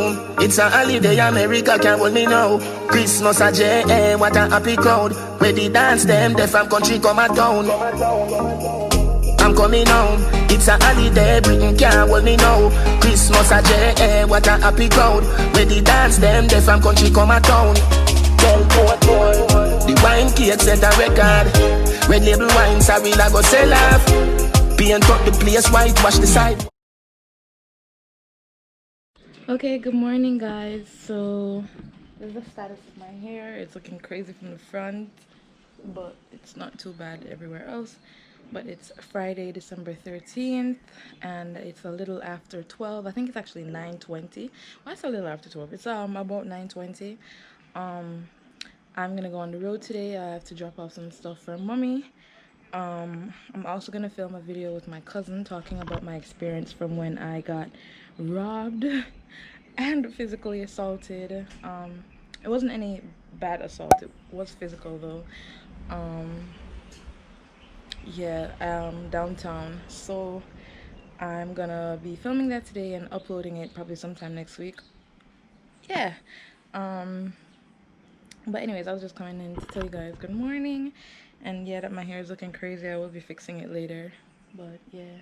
down. It's a holiday, America can't hold me now. Christmas a J, what a happy crowd. Where the dance them, the from country come a town. I'm coming home. It's a holiday, Britain can't hold me now. Christmas a J, what a happy crowd. Where the dance them, the from country come a town. Tell the wine cake set a record. Red label wine, sorry, I go sell off. Paint up the place, whitewash the side. Okay, good morning guys. So this is the status of my hair. It's looking crazy from the front, but it's not too bad everywhere else. But it's Friday, December 13th, and it's a little after 12. I think it's actually 9:20. Why is it a little after 12? It's about 9:20. I'm gonna go on the road today. I have to drop off some stuff for mommy. I'm also gonna film a video with my cousin talking about my experience from when I got robbed and physically assaulted. It wasn't any bad assault, it was physical though. Downtown. So I'm gonna be filming that today and uploading it probably sometime next week. Yeah. But anyways, I was just coming in to tell you guys good morning. And yeah, that my hair is looking crazy. I will be fixing it later. But yeah.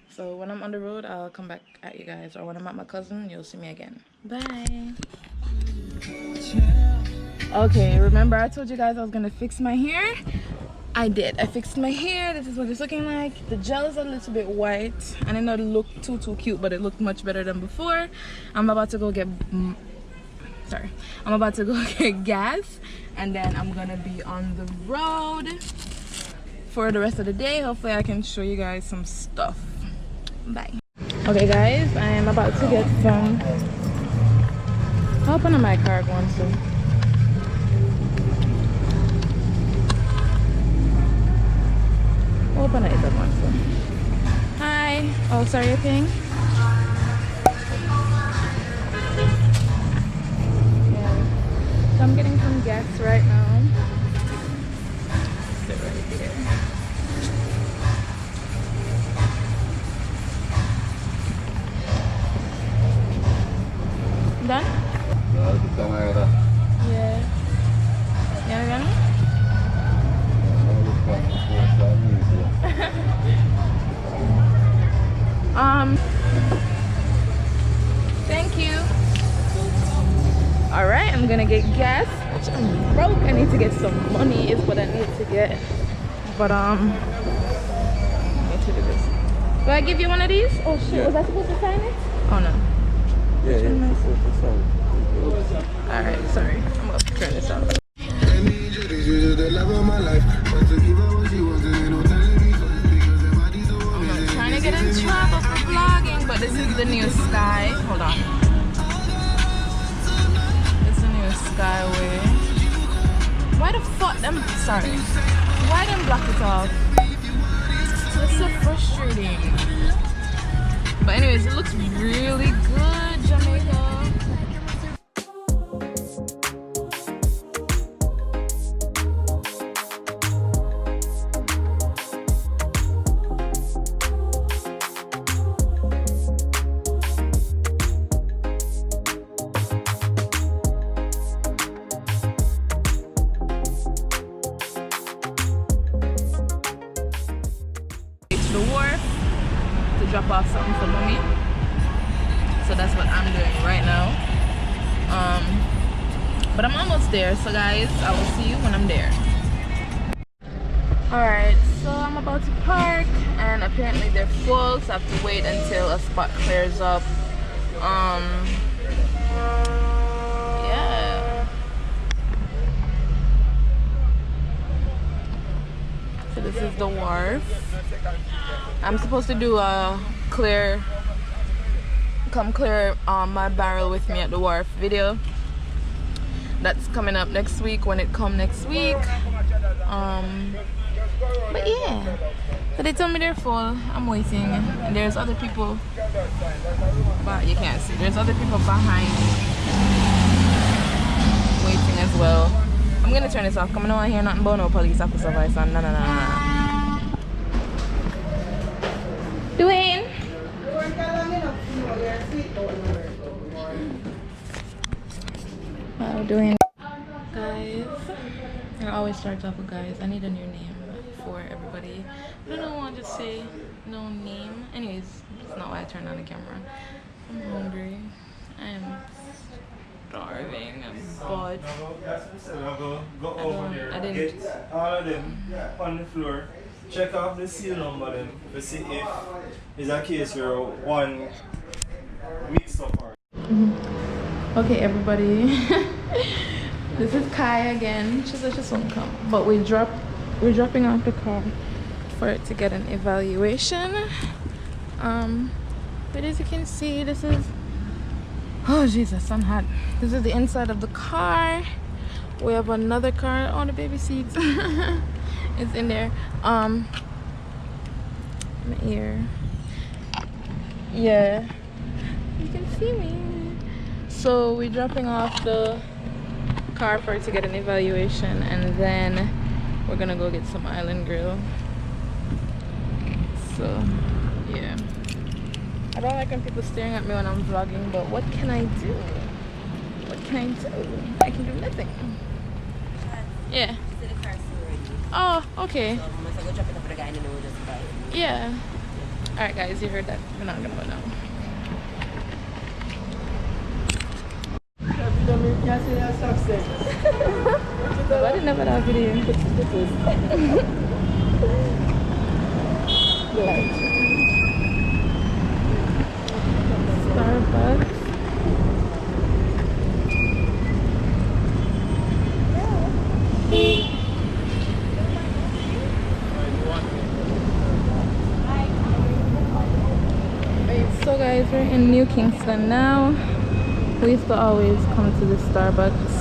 So when I'm on the road, I'll come back at you guys. Or when I'm at my cousin, you'll see me again. Bye. Okay, remember I told you guys I was gonna fix my hair? I did. I fixed my hair. This is what it's looking like. The gel is a little bit white. And it didn't look too cute, but it looked much better than before. I'm about to go get gas, and then I'm gonna be on the road for the rest of the day. Hopefully I can show you guys some stuff. Bye. Okay guys, I am about to get some help on my car going soon. Open it up one soon. Hi. Oh, sorry, you're paying? I'm getting some gas right now. Sit right here. Done? Yeah. Yeah, done? Thank you. Alright, I'm gonna get gas, which I'm broke. I need to get some money is what I need to get. But I need to do this. Do I give you one of these? Oh shit, yeah. Was I supposed to sign it? Oh no. Yeah, alright, sorry. I'm gonna turn this off. I'm not trying to get in trouble for vlogging, but this is the new sky. Hold on. Skyway. Why the fuck them? Sorry. Why them block it off? It's so frustrating. But anyways, it looks really good, Jamaica. The Wharf to drop off something for mommy, so that's what I'm doing right now. But I'm almost there, so guys, I will see you when I'm there. Alright, so I'm about to park and apparently they're full, so I have to wait until a spot clears up. Yeah, so this is the Wharf. I'm supposed to do a come clear my barrel with me at the Wharf video. That's coming up next week when it comes next week. But yeah, so they told me they're full. I'm waiting, and there's other people, but you can't see. There's other people behind waiting as well. I'm gonna turn this off. Come on, hear nothing about no police officer voice on. No. Dwayne. y'all doing? Guys, I always start off with guys. I need a new name for everybody. I don't want to just say no name. Anyways, that's not why I turned on the camera. I'm hungry. I am starving. I'm bored. Go over there. Get all of them on the floor. Check off the seal number them to see if it's a case where one mix up or. Okay, everybody. This is Kai again. She said she won't come, but we're dropping off the car for it to get an evaluation. But as you can see, this is, oh Jesus, I'm hot. This is the inside of the car. We have another car on the baby seats. It's in there. My ear. Yeah, you can see me. So we're dropping off the car for it to get an evaluation, and then we're gonna go get some island grill. So yeah, I don't like when people staring at me when I'm vlogging, but what can I do? What can I do? I can do nothing. Yeah. Oh, okay. Yeah. Alright guys, you heard that. We're not gonna go now. Nobody never that video. Starbucks. So guys, we're in New Kingston now. We used to always come to the Starbucks.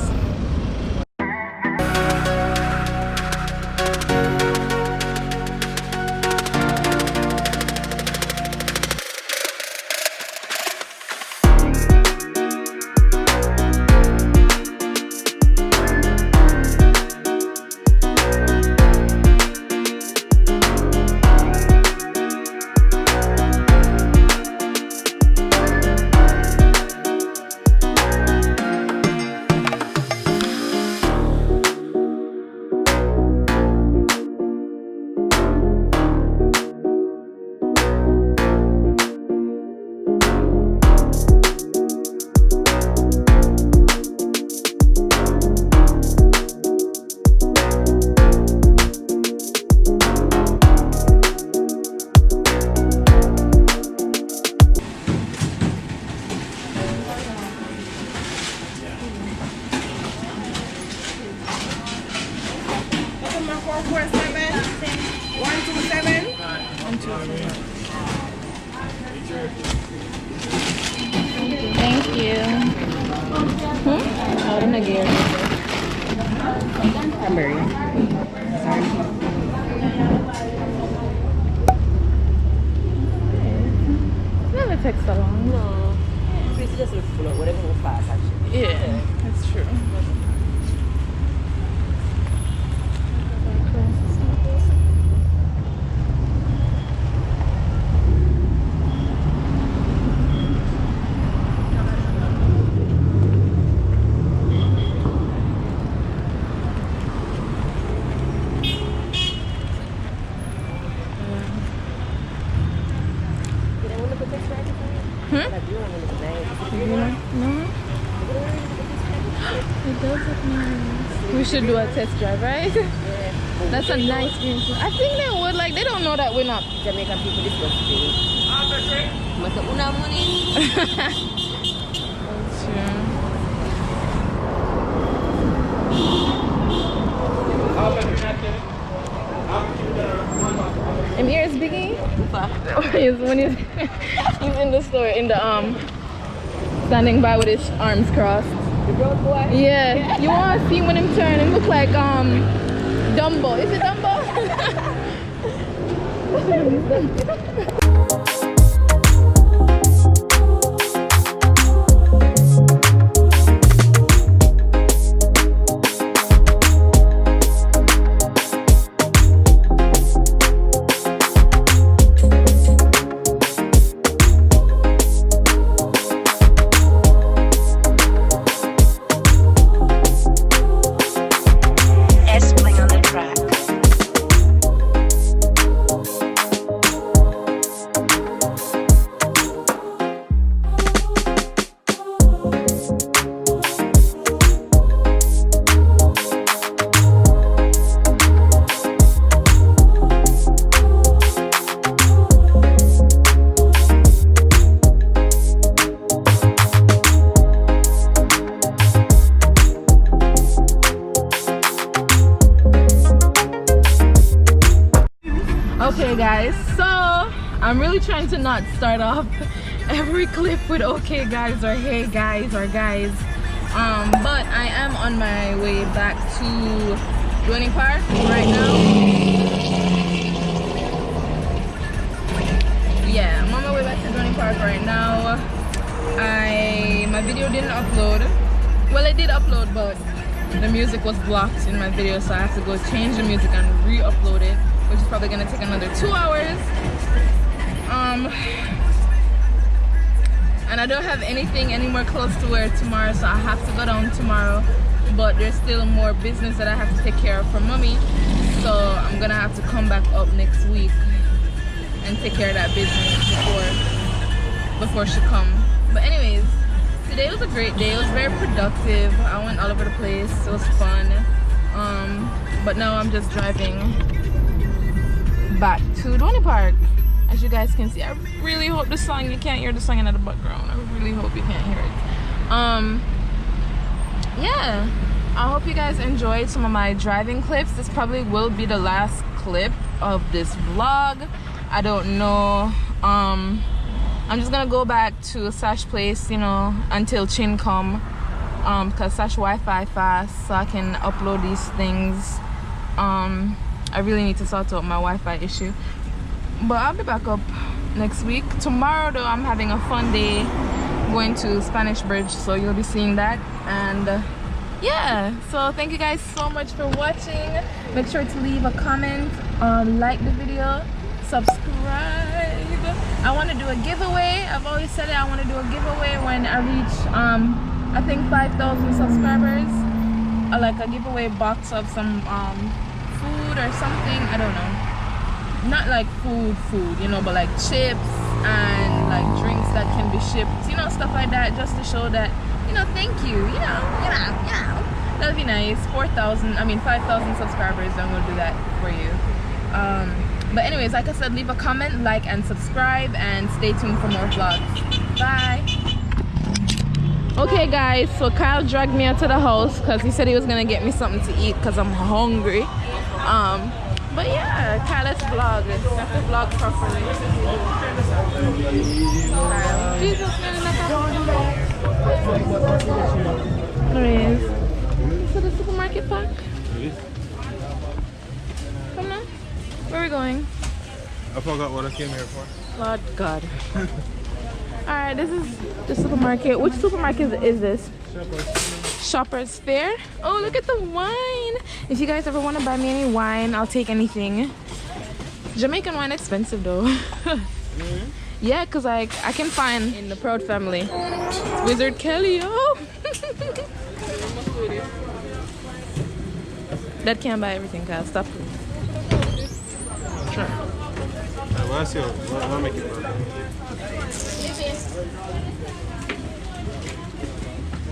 Thank you. Out in the gear. Cranberry. Sorry. Never takes so long. No. It's just look full of whatever will pass actually. Yeah, that's true. We should do a test drive, right? Yeah. That's a nice green. I think they would, like, they don't know that we're not Jamaican people this was today. Must have una money. That's true. And here's Biggie. When he's in the store, in the standing by with his arms crossed. Yeah, you want to see when him turn and look like Dumbo. Is it Dumbo? guys, so I'm really trying to not start off every clip with okay guys or hey guys or guys, but I am on my way back to Dwelling Park right now. Yeah, I'm on my way back to Dwelling Park right now. My video didn't upload. Well, it did upload, but the music was blocked in my video, so I have to go change the music and re-upload it, which is probably gonna take another 2 hours. And I don't have anything anywhere close to where tomorrow, so I have to go down tomorrow. But there's still more business that I have to take care of for mommy, so I'm gonna have to come back up next week and take care of that business before she comes. But anyways, today was a great day. It was very productive. I went all over the place. It was fun. But now I'm just driving back to Dwelling Park. As you guys can see, I really hope the song, you can't hear the song in the background. I really hope you can't hear it. Yeah, I hope you guys enjoyed some of my driving clips. This probably will be the last clip of this vlog. I don't know. I'm just gonna go back to Sash place, you know, until Chin come, because Sash Wi-Fi fast, so I can upload these things. I really need to sort out my Wi-Fi issue, but I'll be back up next week. Tomorrow though, I'm having a fun day, going to Spanish Bridge, so you'll be seeing that. And yeah, so thank you guys so much for watching. Make sure to leave a comment, like the video, subscribe. I want to do a giveaway. I've always said it, I want to do a giveaway when I reach I think 5,000 subscribers, like a giveaway box of some food or something. I don't know, not like food, you know, but like chips and like drinks that can be shipped, you know, stuff like that, just to show that, you know, thank you, you know, that'd be nice. 5,000 subscribers, then we'll do that for you. But anyways, like I said, leave a comment, like, and subscribe, and stay tuned for more vlogs. Bye. Okay guys, so Kyle dragged me out to the house because he said he was gonna get me something to eat because I'm hungry. But yeah, Kyle, let's vlog. Let's have to vlog properly. Jesus, anyways, so the supermarket park. Come on. Where are we going? I forgot what I came here for. Lord God. Alright, this is the supermarket. Which supermarket is this? Shoppers Fair. Oh, look at the wine. If you guys ever want to buy me any wine, I'll take anything. Jamaican wine expensive though. Yeah, because I can find in the Proud family. Wizard Kelly, oh. That can't buy everything, guys. Stop. Sure. I'll make it work.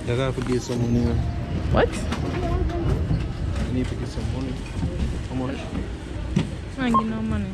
I gotta get some money. What? I need to get some money. How much? I ain't get no money.